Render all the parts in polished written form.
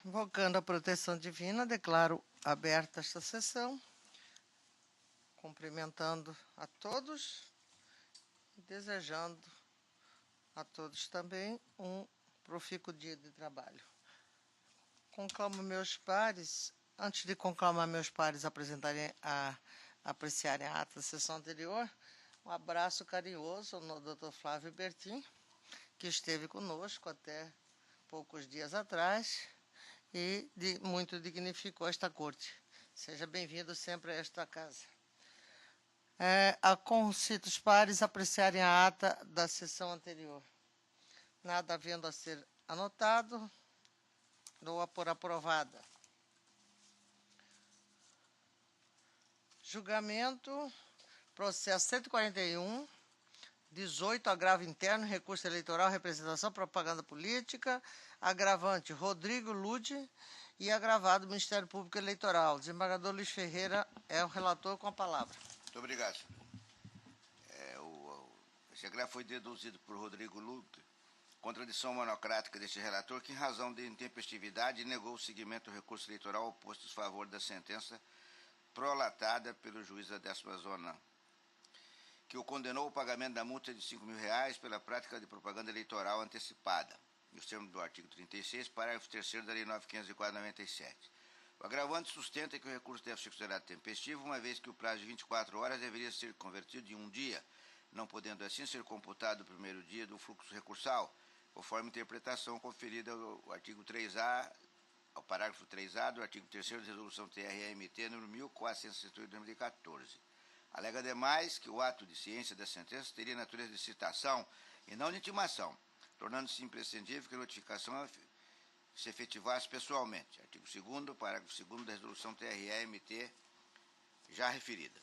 Invocando a proteção divina, declaro aberta esta sessão, cumprimentando a todos e desejando a todos também um profícuo dia de trabalho. Conclamo meus pares, antes de conclamar meus pares apreciarem a ata da sessão anterior, um abraço carinhoso no Dr. Flávio Bertin, que esteve conosco até poucos dias atrás e muito dignificou esta corte. Seja bem-vindo sempre a esta casa. A concitos pares apreciarem a ata da sessão anterior. Nada havendo a ser anotado, dou-a por aprovada. Julgamento, processo 141, 18, agravo interno, recurso eleitoral, representação, propaganda política, agravante Rodrigo Lude e agravado Ministério Público Eleitoral. Desembargador Luiz Ferreira é o relator com a palavra. Muito obrigado, senhor. Esse agravo foi deduzido por Rodrigo Lude, contradição monocrática deste relator, que, em razão de intempestividade, negou o seguimento do recurso eleitoral oposto em favor da sentença prolatada pelo juiz da 10ª Zona, que o condenou ao pagamento da multa de R$5.000 pela prática de propaganda eleitoral antecipada, nos termos do artigo 36, parágrafo 3º da Lei 9.504/97. O agravante sustenta que o recurso deve ser considerado tempestivo, uma vez que o prazo de 24 horas deveria ser convertido em um dia, não podendo assim ser computado o primeiro dia do fluxo recursal, conforme interpretação conferida ao artigo 3A, ao parágrafo 3A do artigo 3º da Resolução TRE-MT número 1468 de 2014. Alega, ademais, que o ato de ciência da sentença teria natureza de citação e não de intimação, tornando-se imprescindível que a notificação se efetivasse pessoalmente. Artigo 2º, parágrafo 2º da Resolução TRE-MT já referida.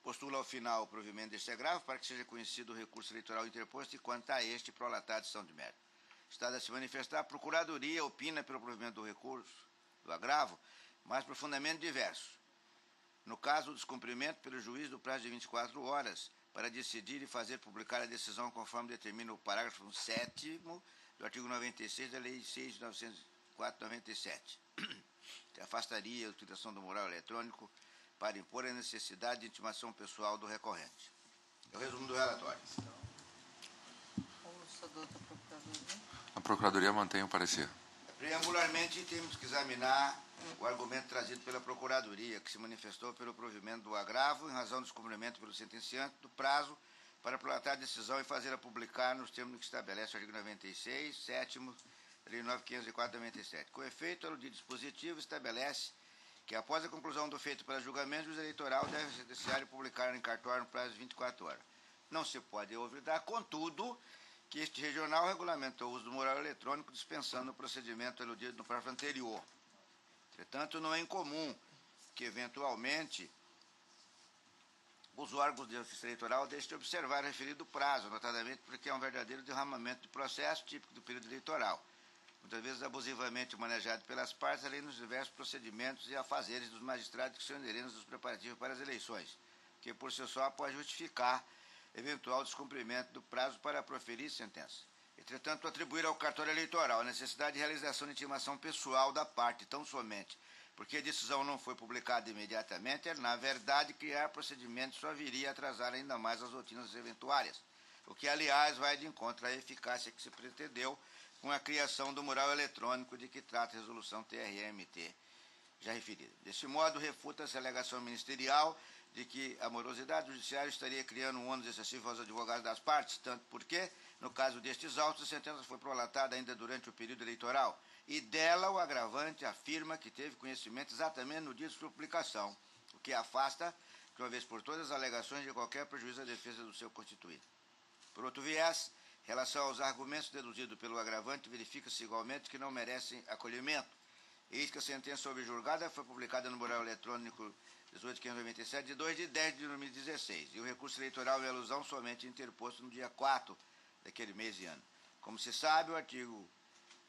Postula ao final o provimento deste agravo para que seja conhecido o recurso eleitoral interposto e, quanto a este, prolatado de São de Mérito. Estado a se manifestar, a Procuradoria opina pelo provimento do recurso do agravo, mais profundamente diverso. No caso do descumprimento pelo juiz do prazo de 24 horas para decidir e fazer publicar a decisão conforme determina o parágrafo 7º do artigo 96 da Lei 6 de 1904/97, que afastaria a utilização do mural eletrônico para impor a necessidade de intimação pessoal do recorrente. É o resumo do relatório. A Procuradoria mantém o parecer. Preambularmente, temos que examinar o argumento trazido pela Procuradoria, que se manifestou pelo provimento do agravo em razão do descumprimento pelo sentenciante do prazo para prolatar a decisão e fazê-la publicar nos termos que estabelece o artigo 96, 7º, da Lei 9.504/97. Com efeito, o dispositivo estabelece que, após a conclusão do feito para julgamento, o juiz eleitoral deve sentenciar e publicar em cartório no prazo de 24 horas. Não se pode olvidar, contudo, que este regional regulamentou o uso do mural eletrônico, dispensando o procedimento eludido no parágrafo anterior. Entretanto, não é incomum que, eventualmente, os órgãos de justiça eleitoral deixem de observar o referido prazo, notadamente porque é um verdadeiro derramamento de processo típico do período eleitoral, muitas vezes abusivamente manejado pelas partes, além dos diversos procedimentos e afazeres dos magistrados que são inerentes dos preparativos para as eleições, que por si só pode justificar eventual descumprimento do prazo para proferir sentença. Entretanto, atribuir ao cartório eleitoral a necessidade de realização de intimação pessoal da parte, tão somente porque a decisão não foi publicada imediatamente, é, na verdade, criar procedimentos só viria a atrasar ainda mais as rotinas eventuárias, o que, aliás, vai de encontro à eficácia que se pretendeu com a criação do mural eletrônico de que trata a resolução TRE-MT já referida. Deste modo, refuta-se a alegação ministerial de que a morosidade judiciária estaria criando um ônus excessivo aos advogados das partes, tanto porque, no caso destes autos, a sentença foi prolatada ainda durante o período eleitoral, e dela o agravante afirma que teve conhecimento exatamente no dia de sua publicação, o que afasta, de uma vez por todas, as alegações de qualquer prejuízo à defesa do seu constituído. Por outro viés, em relação aos argumentos deduzidos pelo agravante, verifica-se igualmente que não merecem acolhimento. Eis que a sentença objurgada foi publicada no mural eletrônico 18.597, de 2 de 10 de 2016, e o recurso eleitoral em alusão somente interposto no dia 4 daquele mês e ano. Como se sabe, o artigo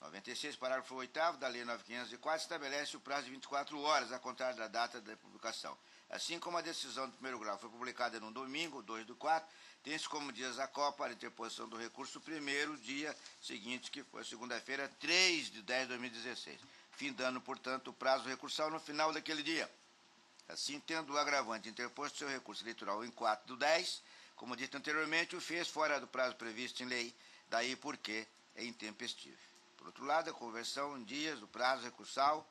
96, parágrafo 8º da Lei 9.504, estabelece o prazo de 24 horas a contar da data da publicação. Assim como a decisão do primeiro grau foi publicada no domingo, 2/4, tem-se como dias a qual para a interposição do recurso o primeiro dia seguinte, que foi segunda-feira, 3/10/2016, findando, portanto, o prazo recursal no final daquele dia. Assim, tendo o agravante interposto seu recurso eleitoral em 4/10, como dito anteriormente, o fez fora do prazo previsto em lei, daí porque é intempestivo. Por outro lado, a conversão em dias do prazo recursal,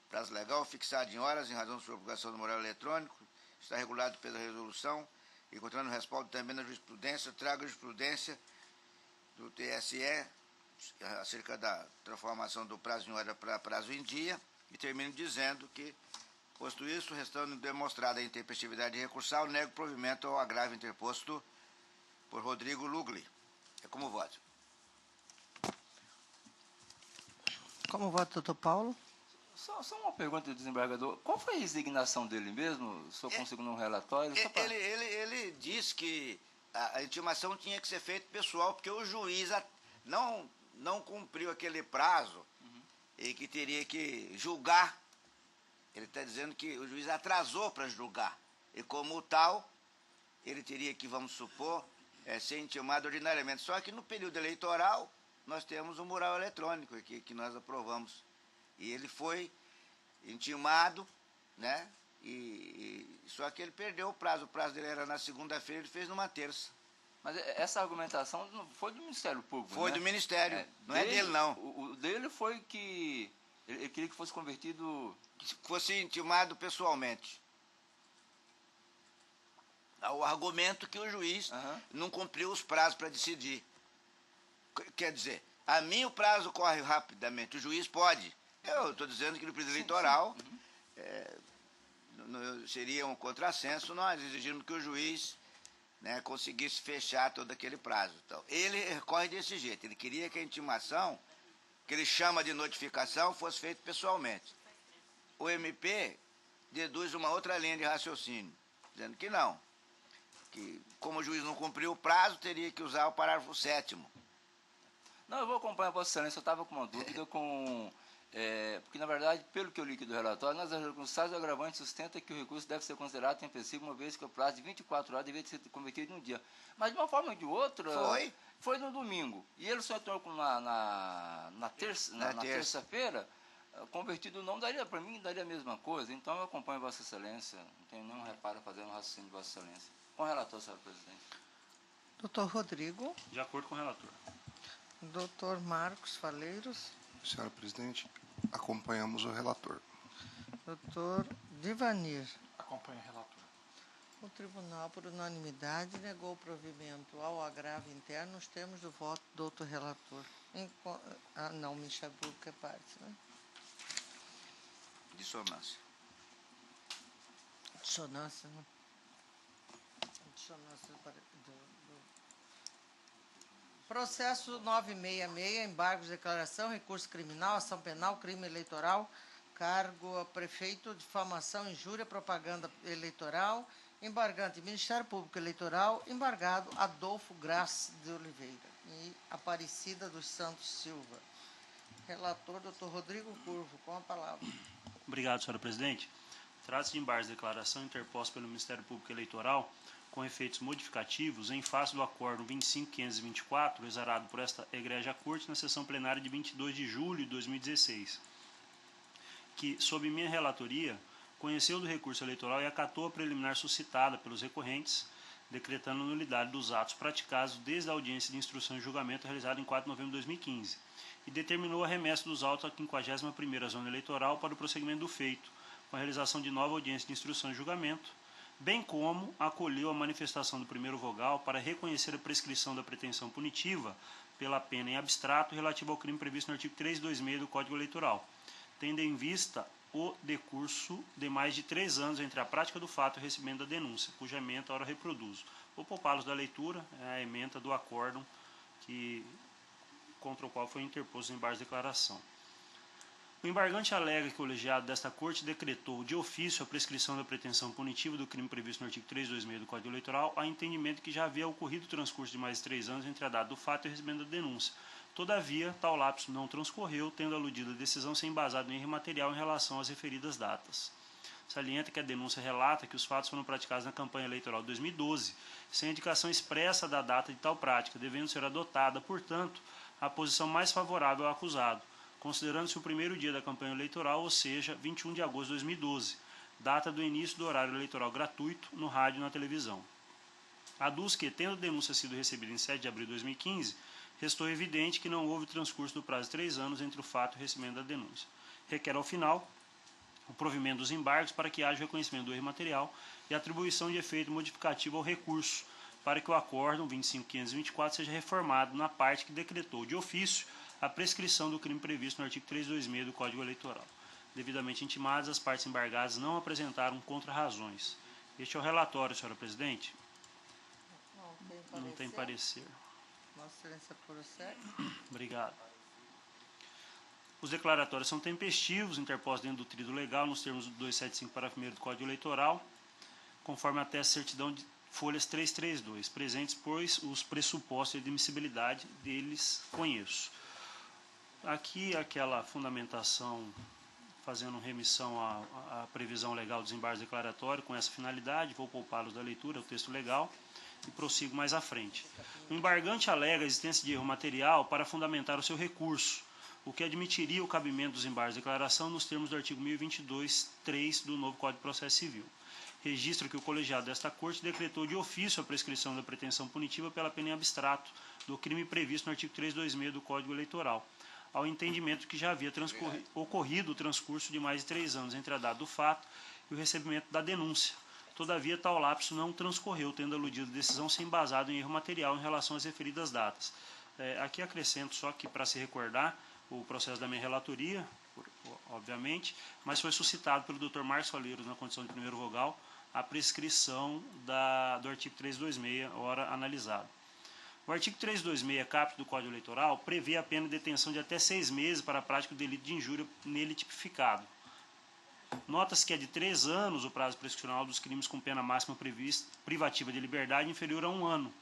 prazo legal fixado em horas em razão da sua publicação do memorial eletrônico, está regulado pela resolução, encontrando respaldo também na jurisprudência, trago a jurisprudência do TSE acerca da transformação do prazo em hora para prazo em dia, e termino dizendo que, posto isso, restando demonstrada a intempestividade recursal, nego provimento ao agravo interposto por Rodrigo Lugli. É como voto. Como vota, doutor Paulo? Só uma pergunta do desembargador. Qual foi a resignação dele mesmo? Se eu consigo num relatório? Ele diz que a intimação tinha que ser feita pessoal, porque o juiz não cumpriu aquele prazo e que teria que julgar. Ele está dizendo que o juiz atrasou para julgar. E como tal, ele teria que, vamos supor, ser intimado ordinariamente. Só que no período eleitoral, nós temos o mural eletrônico aqui, que nós aprovamos. E ele foi intimado, né? Só que ele perdeu o prazo dele era na segunda-feira, ele fez numa terça. Mas essa argumentação não foi do Ministério Público, Foi, né? Do Ministério, não é dele, não. O dele foi que ele queria que fosse convertido... Que fosse intimado pessoalmente. O argumento que o juiz não cumpriu os prazos para decidir. Quer dizer, a mim o prazo corre rapidamente, o juiz pode. Eu estou dizendo que no período eleitoral seria um contrassenso nós exigirmos que o juiz, né, conseguisse fechar todo aquele prazo. Então, ele corre desse jeito, ele queria que a intimação, que ele chama de notificação, fosse feita pessoalmente. O MP deduz uma outra linha de raciocínio, dizendo que não, que como o juiz não cumpriu o prazo, teria que usar o parágrafo 7º. Não, eu vou acompanhar Vossa Excelência, eu estava com uma dúvida porque, na verdade, pelo que eu li aqui do relatório, nas circunstâncias, o agravante sustenta que o recurso deve ser considerado tempestivo, uma vez que o prazo de 24 horas deveria ser convertido em um dia. Mas, de uma forma ou de outra, foi no domingo. E ele só entrou na terça-feira, convertido não daria, para mim, daria a mesma coisa. Então, eu acompanho Vossa Excelência, não tenho nenhum reparo a fazer no raciocínio de Vossa Excelência. Com o relator, senhora presidente. Doutor Rodrigo. De acordo com o relator. Doutor Marcos Faleiros. Senhora presidente, acompanhamos o relator. Doutor Divanir. Acompanha o relator. O tribunal, por unanimidade, negou o provimento ao agravo interno nos termos do voto do doutor relator. Não, o Ministério Público é parte, né? Dissonância. Dissonância, né? Dissonância do processo 966, embargos de declaração, recurso criminal, ação penal, crime eleitoral, cargo a prefeito, difamação, injúria, propaganda eleitoral, embargante Ministério Público Eleitoral, embargado Adolfo Graça de Oliveira e Aparecida dos Santos Silva. Relator, doutor Rodrigo Curvo, com a palavra. Obrigado, senhora presidente. Trata-se de embargos de declaração interposto pelo Ministério Público Eleitoral com efeitos modificativos em face do Acórdão 25.524, exarado por esta Egrégia Corte na sessão plenária de 22 de julho de 2016, que, sob minha relatoria, conheceu do recurso eleitoral e acatou a preliminar suscitada pelos recorrentes, decretando a nulidade dos atos praticados desde a audiência de instrução e julgamento realizada em 4 de novembro de 2015, e determinou a remessa dos autos à 51ª Zona Eleitoral para o prosseguimento do feito, com a realização de nova audiência de instrução e julgamento, bem como acolheu a manifestação do primeiro vogal para reconhecer a prescrição da pretensão punitiva pela pena em abstrato relativa ao crime previsto no artigo 326 do Código Eleitoral, tendo em vista o decurso de mais de 3 anos entre a prática do fato e o recebimento da denúncia, cuja ementa ora reproduzo. Vou poupá-los da leitura, é a ementa do acórdão contra o qual foi interposto o embargo de declaração. O embargante alega que o colegiado desta Corte decretou de ofício a prescrição da pretensão punitiva do crime previsto no artigo 326 do Código Eleitoral, a entendimento que já havia ocorrido o transcurso de mais de 3 anos entre a data do fato e o recebimento da denúncia, Todavia, tal lapso não transcorreu, tendo aludido a decisão ser embasada em erro material em relação às referidas datas. Salienta que a denúncia relata que os fatos foram praticados na campanha eleitoral de 2012, sem indicação expressa da data de tal prática, devendo ser adotada, portanto, a posição mais favorável ao acusado, considerando-se o primeiro dia da campanha eleitoral, ou seja, 21 de agosto de 2012, data do início do horário eleitoral gratuito no rádio e na televisão. Aduz que, tendo a denúncia sido recebida em 7 de abril de 2015, restou evidente que não houve transcurso do prazo de 3 anos entre o fato e o recebimento da denúncia. Requer, ao final, o provimento dos embargos para que haja o reconhecimento do erro material e atribuição de efeito modificativo ao recurso, para que o acórdão 25.524 seja reformado na parte que decretou de ofício a prescrição do crime previsto no artigo 326 do Código Eleitoral. Devidamente intimadas, as partes embargadas não apresentaram contra-razões. Este é o relatório, senhora presidente. Não tem parecer. Vossa Excelência prossegue. Obrigado. Os declaratórios são tempestivos, interpostos dentro do tríduo legal, nos termos do 275, parágrafo 1º do Código Eleitoral, conforme até a certidão de folhas 332, presentes, pois, os pressupostos de admissibilidade deles conheço. Aqui, aquela fundamentação fazendo remissão à previsão legal do desembarque declaratório, com essa finalidade, vou poupá-los da leitura, o texto legal, e prossigo mais à frente. O embargante alega a existência de erro material para fundamentar o seu recurso, o que admitiria o cabimento dos embargos de declaração nos termos do artigo 1022.3 do novo Código de Processo Civil. Registra que o colegiado desta Corte decretou de ofício a prescrição da pretensão punitiva pela pena em abstrato do crime previsto no artigo 326 do Código Eleitoral, ao entendimento que já havia ocorrido o transcurso de mais de 3 anos entre a data do fato e o recebimento da denúncia. Todavia, tal lapso não transcorreu, tendo aludido a decisão ser embasado em erro material em relação às referidas datas. Aqui acrescento só que, para se recordar, o processo da minha relatoria, obviamente, mas foi suscitado pelo Dr. Marcos Faleiros, na condição de primeiro vogal, a prescrição do artigo 326, ora analisado. O artigo 326, caput do Código Eleitoral, prevê a pena de detenção de até 6 meses para a prática do delito de injúria nele tipificado. Nota-se que é de 3 anos o prazo prescricional dos crimes com pena máxima privativa de liberdade inferior a 1 ano.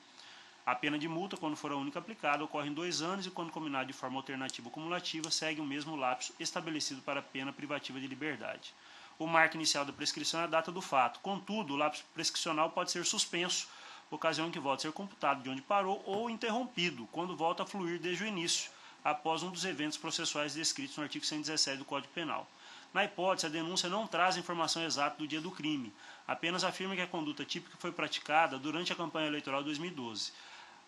A pena de multa, quando for a única aplicada, ocorre em 2 anos e, quando combinada de forma alternativa ou cumulativa, segue o mesmo lapso estabelecido para a pena privativa de liberdade. O marco inicial da prescrição é a data do fato. Contudo, o lapso prescricional pode ser suspenso, ocasião em que volta a ser computado de onde parou, ou interrompido, quando volta a fluir desde o início, após um dos eventos processuais descritos no artigo 117 do Código Penal. Na hipótese, a denúncia não traz a informação exata do dia do crime, apenas afirma que a conduta típica foi praticada durante a campanha eleitoral de 2012.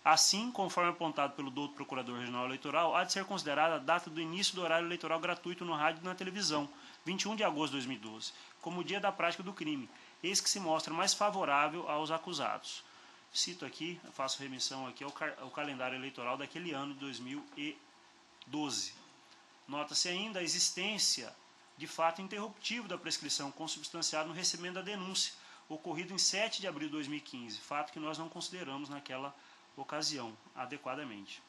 Assim, conforme apontado pelo doutor Procurador Regional Eleitoral, há de ser considerada a data do início do horário eleitoral gratuito no rádio e na televisão, 21 de agosto de 2012, como o dia da prática do crime, eis que se mostra mais favorável aos acusados. Cito aqui, faço remissão aqui ao calendário eleitoral daquele ano de 2012. Nota-se ainda a existência de fato interruptivo da prescrição consubstanciado no recebimento da denúncia, ocorrido em 7 de abril de 2015, fato que nós não consideramos naquela ocasião adequadamente.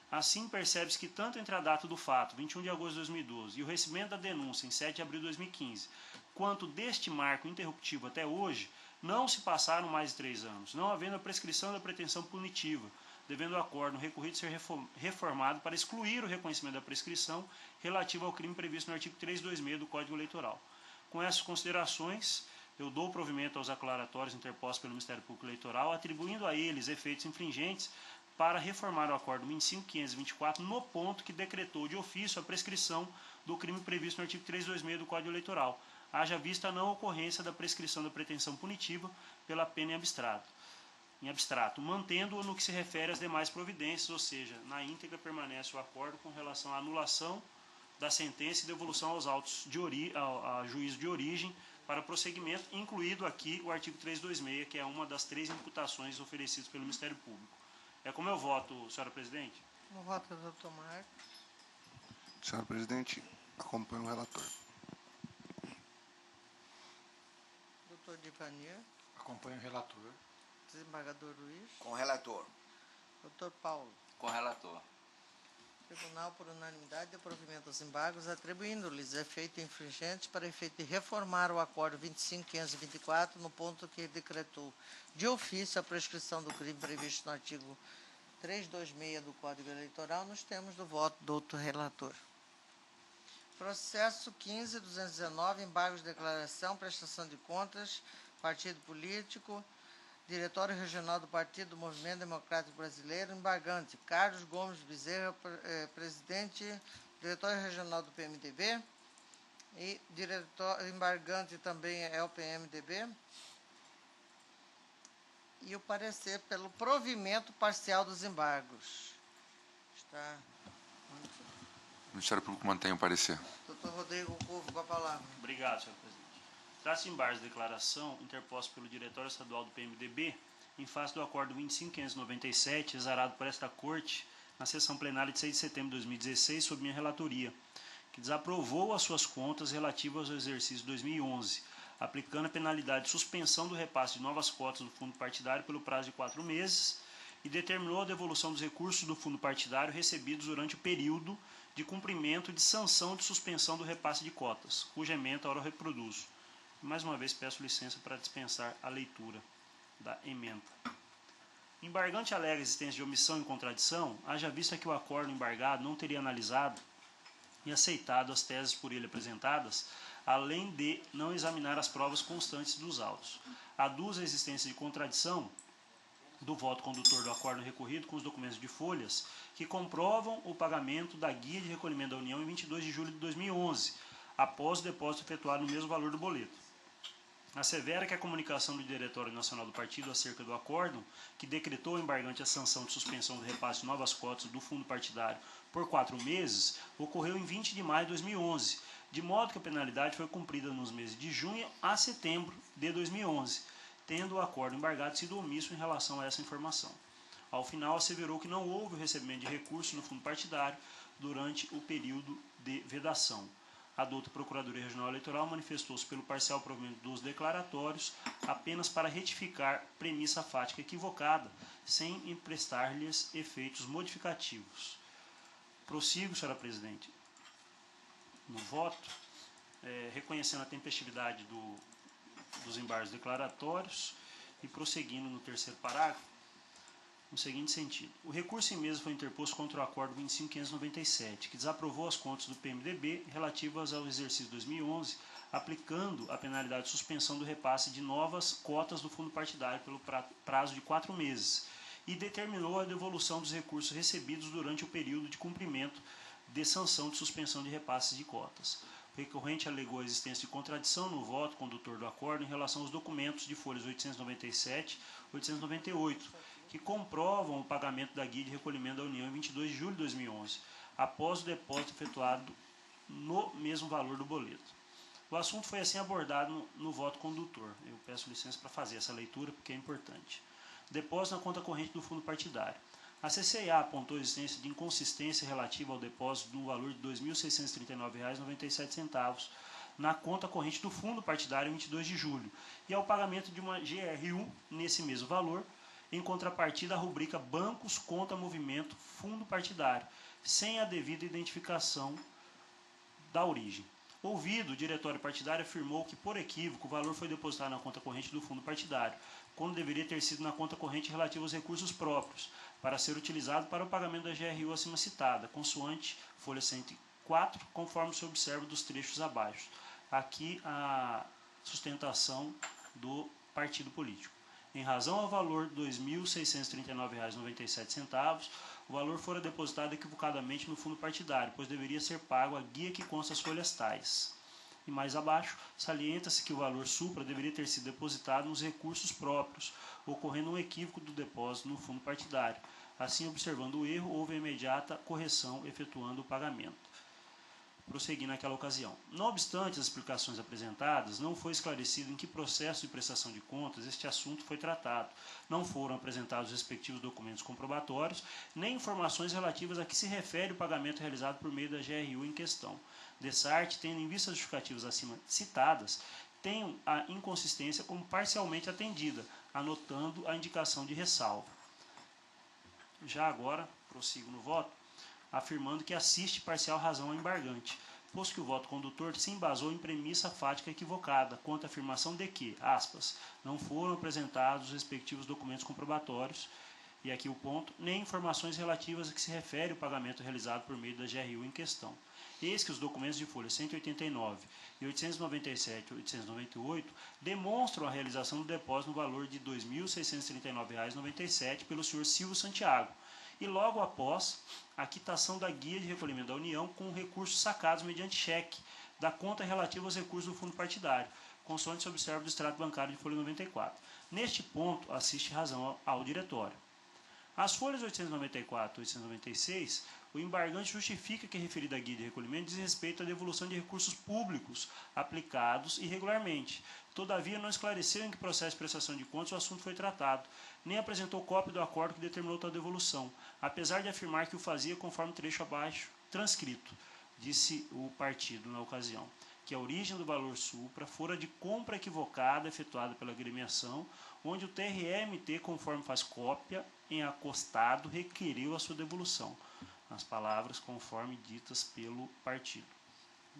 Assim, percebe-se que tanto entre a data do fato, 21 de agosto de 2012, e o recebimento da denúncia, em 7 de abril de 2015, quanto deste marco interruptivo até hoje, não se passaram mais de 3 anos, não havendo a prescrição da pretensão punitiva, devendo o acórdão recorrido ser reformado para excluir o reconhecimento da prescrição relativo ao crime previsto no artigo 326 do Código Eleitoral. Com essas considerações, eu dou provimento aos aclaratórios interpostos pelo Ministério Público Eleitoral, atribuindo a eles efeitos infringentes para reformar o acórdão 25.524 no ponto que decretou de ofício a prescrição do crime previsto no artigo 326 do Código Eleitoral, haja vista a não ocorrência da prescrição da pretensão punitiva pela pena em abstrato, mantendo-o no que se refere às demais providências, ou seja, na íntegra permanece o acordo com relação à anulação da sentença e devolução aos autos a juízo de origem para prosseguimento, incluído aqui o artigo 326, que é uma das 3 imputações oferecidas pelo Ministério Público. É como eu voto, senhora presidente? No voto do doutor Marcos. Senhora presidente, acompanho o relator. Doutor Divanir. Acompanho o relator. Desembargador Luiz. Com o relator. Doutor Paulo. Com relator. Tribunal, por unanimidade, deu provimento aos embargos, atribuindo-lhes efeito infringente para efeito de reformar o Acórdão 25.524 no ponto que decretou de ofício a prescrição do crime previsto no artigo 326 do Código Eleitoral, nos termos do voto do outro relator. Processo 15.219, embargos de declaração, prestação de contas, partido político, Diretório Regional do Partido do Movimento Democrático Brasileiro, embargante Carlos Gomes Bezerra, presidente, Diretório Regional do PMDB, e embargante também é o PMDB, e o parecer pelo provimento parcial dos embargos. Está... O Ministério Público mantém o parecer. Doutor Rodrigo Couve, com a palavra. Obrigado, senhor presidente. Trata-se de embargos de declaração interposto pelo Diretório Estadual do PMDB em face do Acordo 25.597, exarado por esta Corte na sessão plenária de 6 de setembro de 2016, sob minha relatoria, que desaprovou as suas contas relativas ao exercício 2011, aplicando a penalidade de suspensão do repasse de novas cotas do fundo partidário pelo prazo de 4 meses e determinou a devolução dos recursos do fundo partidário recebidos durante o período de cumprimento de sanção de suspensão do repasse de cotas, cuja ementa ora reproduzo. Mais uma vez peço licença para dispensar a leitura da ementa. Embargante alega a existência de omissão e contradição, haja vista que o acordo embargado não teria analisado e aceitado as teses por ele apresentadas, além de não examinar as provas constantes dos autos. Aduz a existência de contradição do voto condutor do acordo recorrido com os documentos de folhas que comprovam o pagamento da guia de recolhimento da União em 22 de julho de 2011, após o depósito efetuado no mesmo valor do boleto. Assevera que a comunicação do Diretório Nacional do Partido acerca do acórdão, que decretou ao embargante a sanção de suspensão do repasse de novas cotas do fundo partidário por 4 meses, ocorreu em 20 de maio de 2011, de modo que a penalidade foi cumprida nos meses de junho a setembro de 2011, tendo o acordo embargado sido omisso em relação a essa informação. Ao final, asseverou que não houve o recebimento de recursos no fundo partidário durante o período de vedação. A douta Procuradoria Regional Eleitoral manifestou-se pelo parcial provimento dos declaratórios apenas para retificar premissa fática equivocada, sem emprestar-lhes efeitos modificativos. Prossigo, senhora presidente, no voto, reconhecendo a tempestividade dos embargos declaratórios e prosseguindo no terceiro parágrafo, no seguinte sentido. O recurso em mesa foi interposto contra o Acordo 25.597, que desaprovou as contas do PMDB relativas ao exercício 2011, aplicando a penalidade de suspensão do repasse de novas cotas do fundo partidário pelo prazo de 4 meses, e determinou a devolução dos recursos recebidos durante o período de cumprimento de sanção de suspensão de repasses de cotas. O recorrente alegou a existência de contradição no voto condutor do acordo em relação aos documentos de folhas 897 e 898, que comprovam o pagamento da guia de recolhimento da União em 22 de julho de 2011, após o depósito efetuado no mesmo valor do boleto. O assunto foi assim abordado no voto condutor. Eu peço licença para fazer essa leitura porque é importante. Depósito na conta corrente do fundo partidário. A CCA apontou a existência de inconsistência relativa ao depósito no valor de R$ 2.639,97 na conta corrente do fundo partidário em 22 de julho e ao pagamento de uma GRU nesse mesmo valor, em contrapartida à rubrica Bancos conta Movimento Fundo Partidário, sem a devida identificação da origem. Ouvido, o diretório partidário afirmou que, por equívoco, o valor foi depositado na conta corrente do fundo partidário, quando deveria ter sido na conta corrente relativa aos recursos próprios, para ser utilizado para o pagamento da GRU acima citada, consoante folha 104, conforme se observa dos trechos abaixo. Aqui a sustentação do partido político. Em razão ao valor de R$ 2.639,97, o valor fora depositado equivocadamente no fundo partidário, pois deveria ser pago a guia que consta as folhas tais. E mais abaixo, salienta-se que o valor supra deveria ter sido depositado nos recursos próprios, ocorrendo um equívoco do depósito no fundo partidário. Assim, observando o erro, houve a imediata correção, efetuando o pagamento. Prossegui naquela ocasião. Não obstante as explicações apresentadas, não foi esclarecido em que processo de prestação de contas este assunto foi tratado. Não foram apresentados os respectivos documentos comprobatórios, nem informações relativas a que se refere o pagamento realizado por meio da GRU em questão. Dessarte, tendo em vista as justificativas acima citadas, tenho a inconsistência como parcialmente atendida, anotando a indicação de ressalva. Já agora, prossigo no voto, afirmando que assiste parcial razão ao embargante, posto que o voto condutor se embasou em premissa fática equivocada, quanto à afirmação de que, aspas, não foram apresentados os respectivos documentos comprobatórios e aqui o ponto, nem informações relativas a que se refere o pagamento realizado por meio da GRU em questão. Eis que os documentos de folha 189 e 897 e 898 demonstram a realização do depósito no valor de R$ 2.639,97 pelo senhor Silvio Santiago, e logo após a quitação da guia de recolhimento da União com recursos sacados mediante cheque da conta relativa aos recursos do fundo partidário, consoante se observa do extrato bancário de folha 94. Neste ponto, assiste razão ao diretório. As folhas 894 e 896, o embargante justifica que a referida guia de recolhimento diz respeito à devolução de recursos públicos aplicados irregularmente. Todavia, não esclareceu em que processo de prestação de contas o assunto foi tratado, nem apresentou cópia do acordo que determinou tal devolução, apesar de afirmar que o fazia conforme o trecho abaixo transcrito, disse o partido na ocasião, que a origem do valor supra fora de compra equivocada efetuada pela agremiação, onde o TRE-MT, conforme faz cópia em acostado, requeriu a sua devolução, nas palavras conforme ditas pelo partido,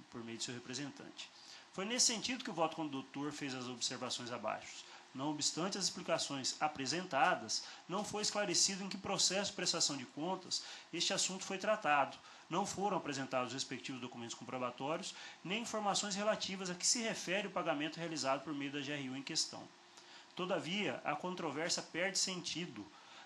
por meio de seu representante. Foi nesse sentido que o voto condutor fez as observações abaixo. Não obstante as explicações apresentadas, não foi esclarecido em que processo de prestação de contas este assunto foi tratado. Não foram apresentados os respectivos documentos comprobatórios, nem informações relativas a que se refere o pagamento realizado por meio da GRU em questão. Todavia, a controvérsia perde sentido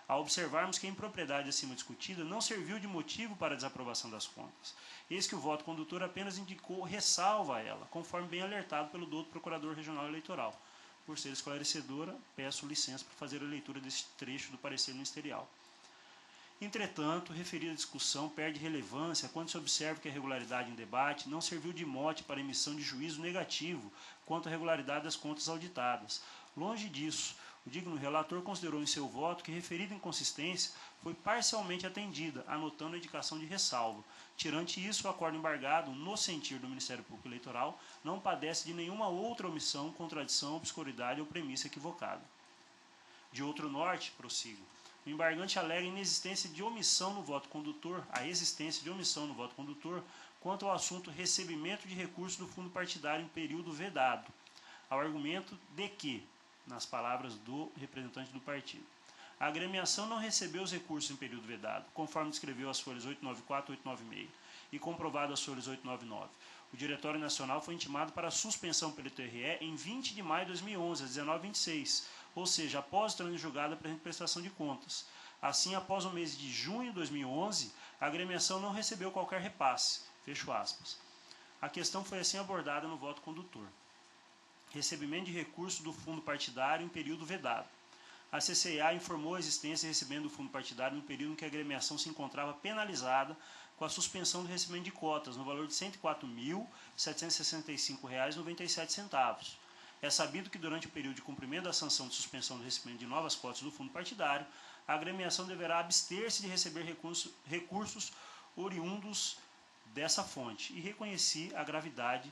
ao observarmos que a impropriedade acima discutida não serviu de motivo para a desaprovação das contas. Eis que o voto condutor apenas indicou ressalva a ela, conforme bem alertado pelo douto Procurador Regional Eleitoral. Por ser esclarecedora, peço licença para fazer a leitura deste trecho do parecer ministerial. Entretanto, referida discussão perde relevância quando se observa que a regularidade em debate não serviu de mote para a emissão de juízo negativo quanto à regularidade das contas auditadas. Longe disso, o digno relator considerou em seu voto que referida inconsistência foi parcialmente atendida, anotando a indicação de ressalva. Tirante isso, o acordo embargado, no sentir do Ministério Público Eleitoral, não padece de nenhuma outra omissão, contradição, obscuridade ou premissa equivocada. De outro norte, prossigo. O embargante alega a existência de omissão no voto condutor quanto ao assunto recebimento de recursos do fundo partidário em período vedado, ao argumento de que, nas palavras do representante do partido, a agremiação não recebeu os recursos em período vedado, conforme descreveu as folhas 894 e 896, e comprovado as folhas 899. O Diretório Nacional foi intimado para a suspensão pelo TRE em 20 de maio de 2011, às 19h26, ou seja, após o trânsito julgado da presente prestação de contas. Assim, após o mês de junho de 2011, a agremiação não recebeu qualquer repasse. Fecho aspas. A questão foi assim abordada no voto condutor. Recebimento de recursos do fundo partidário em período vedado. A CCA informou a existência e recebimento do fundo partidário no período em que a agremiação se encontrava penalizada com a suspensão do recebimento de cotas, no valor de R$ 104.765,97. É sabido que durante o período de cumprimento da sanção de suspensão do recebimento de novas cotas do fundo partidário, a agremiação deverá abster-se de receber recursos oriundos dessa fonte, e reconheci a gravidade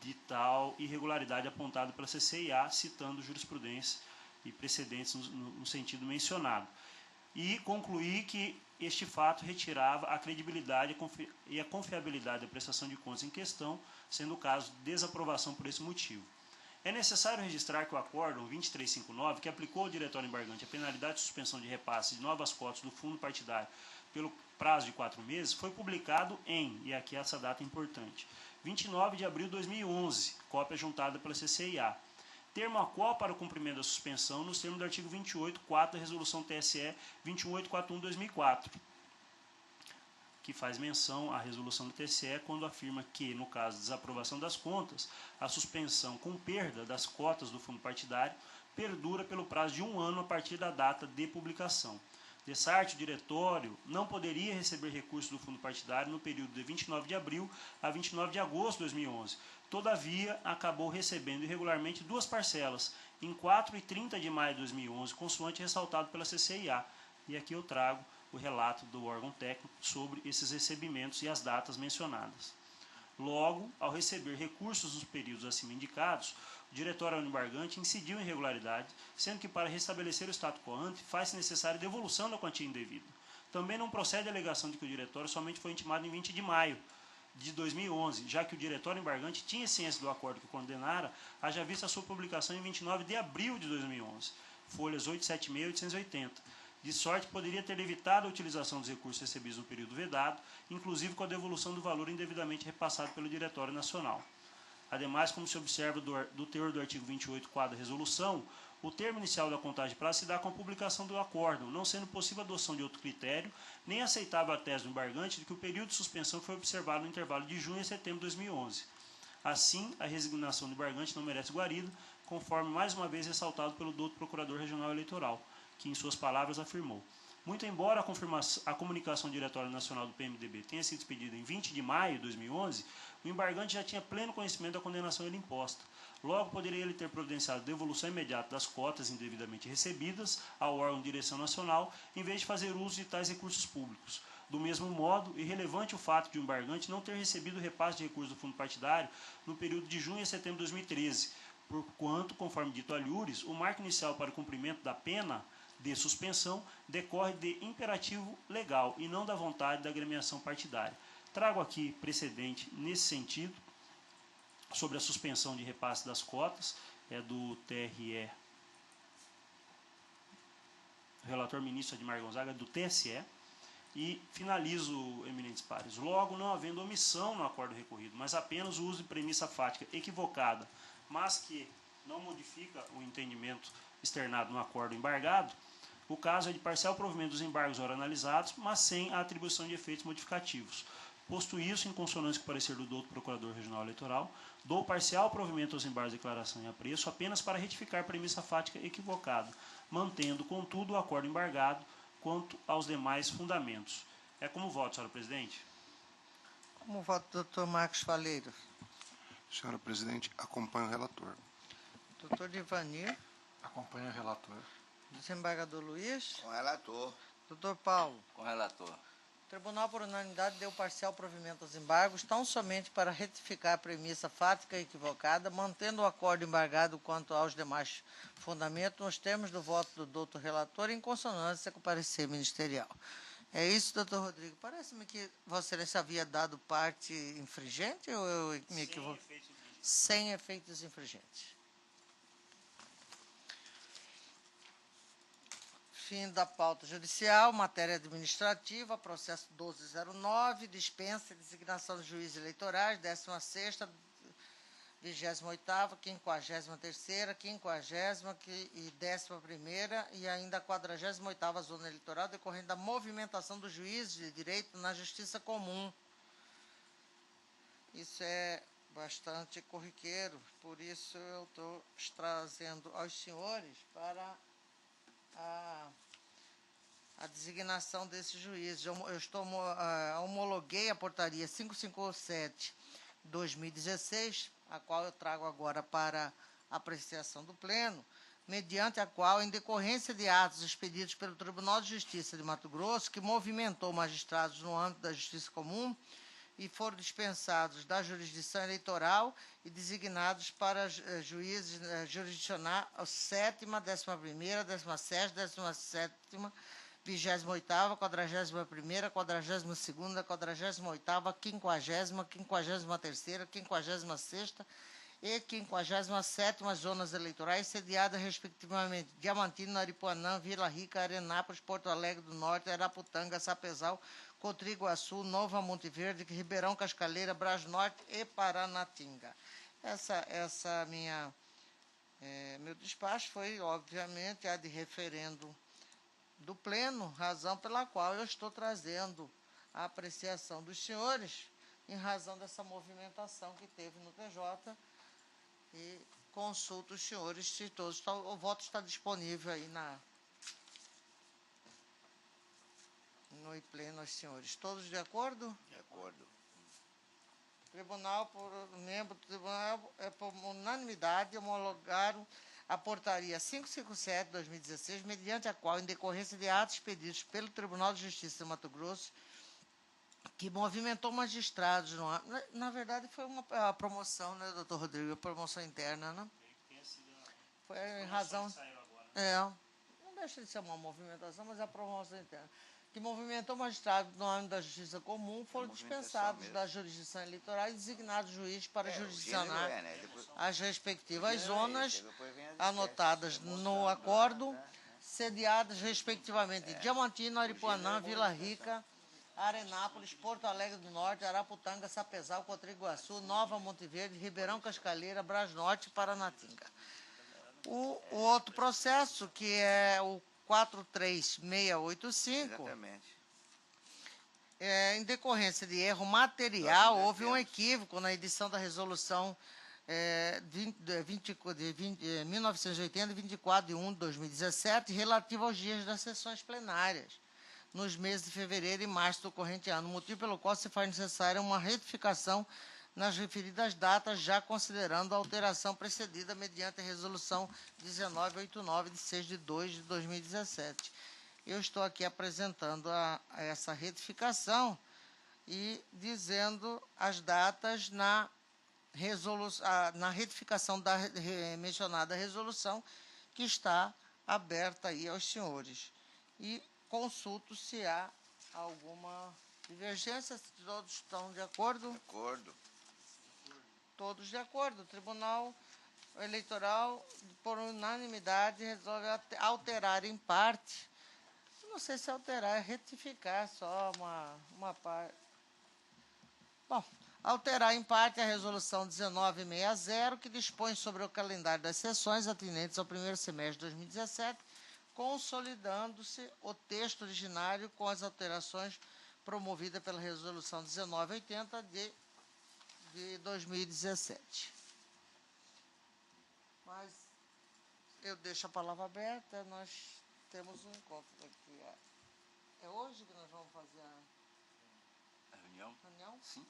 de tal irregularidade apontada pela CCIA, citando jurisprudência e precedentes no sentido mencionado. E concluí que este fato retirava a credibilidade e a confiabilidade da prestação de contas em questão, sendo o caso de desaprovação por esse motivo. É necessário registrar que o Acórdão 2359, que aplicou ao Diretório Embargante a penalidade de suspensão de repasse de novas cotas do fundo partidário pelo prazo de 4 meses, foi publicado em, e aqui essa data é importante, 29 de abril de 2011, cópia juntada pela CCIA. Termo a qual para o cumprimento da suspensão nos termos do artigo 28.4 da Resolução TSE 21841/2004, que faz menção à resolução do TSE quando afirma que, no caso de desaprovação das contas, a suspensão com perda das cotas do fundo partidário perdura pelo prazo de 1 ano a partir da data de publicação. Dessarte, o diretório não poderia receber recursos do fundo partidário no período de 29 de abril a 29 de agosto de 2011. Todavia, acabou recebendo irregularmente 2 parcelas, em 4 e 30 de maio de 2011, consoante ressaltado pela CCIA. E aqui eu trago o relato do órgão técnico sobre esses recebimentos e as datas mencionadas. Logo, ao receber recursos nos períodos acima indicados, o Diretório Embargante incidiu em irregularidade, sendo que para restabelecer o status quo ante, faz-se necessária a devolução da quantia indevida. Também não procede a alegação de que o Diretório somente foi intimado em 20 de maio de 2011, já que o Diretório Embargante tinha ciência do acordo que condenara, haja vista a sua publicação em 29 de abril de 2011, folhas 876 e 880. de sorte que poderia ter evitado a utilização dos recursos recebidos no período vedado, inclusive com a devolução do valor indevidamente repassado pelo Diretório Nacional. Ademais, como se observa do teor do artigo 28.4 da resolução, o termo inicial da contagem de prazo se dá com a publicação do acórdão, não sendo possível a adoção de outro critério, nem aceitável a tese do embargante de que o período de suspensão foi observado no intervalo de junho a setembro de 2011. Assim, a resignação do embargante não merece guarida, conforme mais uma vez ressaltado pelo douto Procurador Regional Eleitoral, que em suas palavras afirmou: muito embora a comunicação do Diretório Nacional do PMDB tenha sido expedida em 20 de maio de 2011, o embargante já tinha pleno conhecimento da condenação a ele imposta. Logo, poderia ele ter providenciado devolução imediata das cotas indevidamente recebidas ao órgão de direção nacional, em vez de fazer uso de tais recursos públicos. Do mesmo modo, irrelevante o fato de o embargante não ter recebido o repasse de recursos do fundo partidário no período de junho a setembro de 2013, porquanto, conforme dito alhures, o marco inicial para o cumprimento da pena de suspensão decorre de imperativo legal e não da vontade da agremiação partidária. Trago aqui precedente nesse sentido, sobre a suspensão de repasse das cotas, é do TRE, relator ministro Admar Gonzaga, do TSE, e finalizo, eminentes pares. Logo, não havendo omissão no acordo recorrido, mas apenas o uso de premissa fática equivocada, mas que não modifica o entendimento externado no acordo embargado, o caso é de parcial provimento dos embargos ora analisados, mas sem a atribuição de efeitos modificativos. Posto isso, em consonância com o parecer do douto Procurador Regional Eleitoral, dou parcial provimento aos embargos de declaração e apreço apenas para retificar premissa fática equivocada, mantendo, contudo, o acordo embargado quanto aos demais fundamentos. É como voto, senhora presidente? Como voto do doutor Marcos Faleiro? Senhora presidente, acompanho o relator. Doutor Divanir? Acompanho o relator. Desembargador Luiz? Com relator. Doutor Paulo? Com relator. O Tribunal, por unanimidade, deu parcial provimento aos embargos, tão somente para retificar a premissa fática equivocada, mantendo o acordo embargado quanto aos demais fundamentos, nos termos do voto do doutor relator, em consonância com o parecer ministerial. É isso, doutor Rodrigo. Parece-me que Vossa Excelência havia dado parte infringente ou eu me equivoco? Sem efeitos infringentes. Fim da pauta judicial, matéria administrativa, processo 1209, dispensa e designação de juízes eleitorais, 16ª, 28ª, 53ª, 50ª e 11ª e ainda a 48ª zona eleitoral, decorrente da movimentação dos juízes de direito na justiça comum. Isso é bastante corriqueiro, por isso eu estou trazendo aos senhores para a designação desses juízes. Eu homologuei a portaria 557/2016, a qual eu trago agora para apreciação do Pleno, mediante a qual, em decorrência de atos expedidos pelo Tribunal de Justiça de Mato Grosso, que movimentou magistrados no âmbito da Justiça Comum, e foram dispensados da jurisdição eleitoral e designados para juízes jurisdicionar a 7ª, 11ª, 17ª, 17ª, 28ª, 41ª, 42ª, 48ª, 50ª, 53ª, 56ª e 57ª zonas eleitorais, sediadas respectivamente Diamantino, Aripuanã, Vila Rica, Arenápolis, Porto Alegre do Norte, Araputanga, Sapezal, Cotriguaçu, Nova Monte Verde, Ribeirão Cascaleira, Brás Norte e Paranatinga. Meu despacho foi, obviamente, a de referendo do Pleno, razão pela qual eu estou trazendo a apreciação dos senhores em razão dessa movimentação que teve no TJ e consulto os senhores se todos estão, o voto está disponível aí no Pleno aos senhores. Todos de acordo? De acordo. Tribunal, por membro do Tribunal, por unanimidade, homologaram a portaria 557/2016, mediante a qual, em decorrência de atos expedidos pelo Tribunal de Justiça de Mato Grosso, que movimentou magistrados, na verdade foi a promoção, né, doutor Rodrigo, a promoção interna, né? Foi em razão... não deixa de ser uma movimentação, mas é a promoção interna. Que movimentou magistrados no âmbito da Justiça Comum, foram dispensados da jurisdição eleitoral e designados juízes para jurisdicionar as respectivas zonas anotadas no acordo, sediadas, respectivamente, em Diamantina, Aripuanã, Vila Rica, Arenápolis, Porto Alegre do Norte, Araputanga, Sapezal, Cotriguaçu, Nova Monte Verde, Ribeirão Cascalheira, Brasnorte e Paranatinga. O outro processo, que é o 43685, Exatamente. em decorrência de erro material, houve um equívoco na edição da resolução 1980, 24 de 1 de 2017, relativa aos dias das sessões plenárias, nos meses de fevereiro e março do corrente ano, motivo pelo qual se faz necessária uma retificação nas referidas datas, já considerando a alteração precedida mediante a resolução 1989, de 6 de 2 de 2017. Eu estou aqui apresentando essa retificação e dizendo as datas na retificação da mencionada resolução, que está aberta aí aos senhores. E consulto se há alguma divergência, se todos estão de acordo. De acordo. Todos de acordo. O Tribunal Eleitoral, por unanimidade, resolve alterar em parte. Não sei se alterar, é retificar só uma parte. Bom, alterar em parte a resolução 1960, que dispõe sobre o calendário das sessões atinentes ao primeiro semestre de 2017, consolidando-se o texto originário com as alterações promovidas pela resolução 1980 de 2017. Mas eu deixo a palavra aberta, nós temos um encontro aqui. É hoje que nós vamos fazer A reunião? reunião? Sim.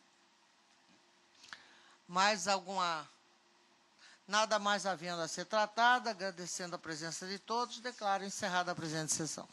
Mais alguma... Nada mais havendo a ser tratado, agradecendo a presença de todos, declaro encerrada a presente sessão.